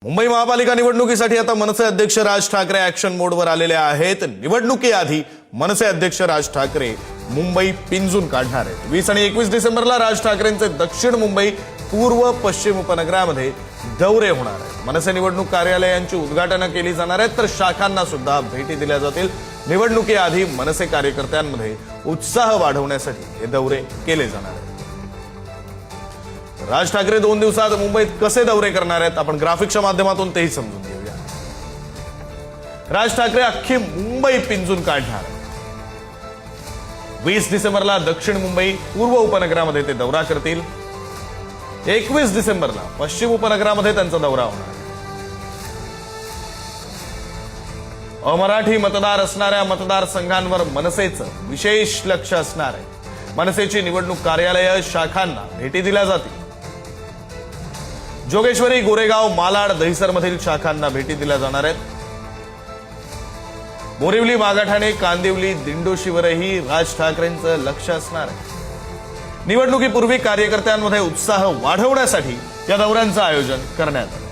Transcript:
मुंबई महापालिका निवडणुकीसाठी आता मनसे अध्यक्ष राज ठाकरे ऍक्शन मोडवर आलेले आहेत। निवडणुकीआधी मनसे अध्यक्ष राज ठाकरे मुंबई पिंजून काढणार आहेत। 20 आणि 21 डिसेंबरला राज ठाकरेंचे दक्षिण मुंबई पूर्व पश्चिम उपनगरामध्ये दौरे होणार आहेत। मनसे निवडणूक कार्यालयांची उद्घाटन केली जाणार आहेत, तर शाखांना सुद्धा भेटी दिल्या जातील। निवडणुकीआधी मनसे कार्यकर्त्यांमध्ये उत्साह वाढवण्यासाठी हे दौरे केले जाणार आहेत। राज ठाकरे 2 दिवसात मुंबईत कसे दौरे करणार आहेत, आपण ग्राफिक्सच्या माध्यमातून तेही समजून घेऊया। राज ठाकरे अख्खी मुंबई पिंजून काढणार आहेत। 20 डिसेंबरला दक्षिण मुंबई पूर्व उपनगरामध्ये ते दौरा करतील। 21 डिसेंबरला पश्चिम उपनगरामध्ये त्यांचा दौरा होणार आहे। अमराठी मतदार असणाऱ्या मतदारसंघांवर मनसेचं विशेष लक्ष असणार आहे। मनसेची निवडणूक कार्यालय शाखांना भेटी दिल्या जातील। जोगेश्वरी, गोरेगाव, मालाड, दहिसरमधील शाखांना भेटी दिल्या जाणार आहेत। बोरिवली, मागाठाणे, कांदिवली, दिंडोशीवरही राज ठाकरेंचं लक्ष असणार आहे। निवडणुकीपूर्वी कार्यकर्त्यांमध्ये उत्साह वाढवण्यासाठी या दौऱ्यांचं आयोजन करण्यात आलं।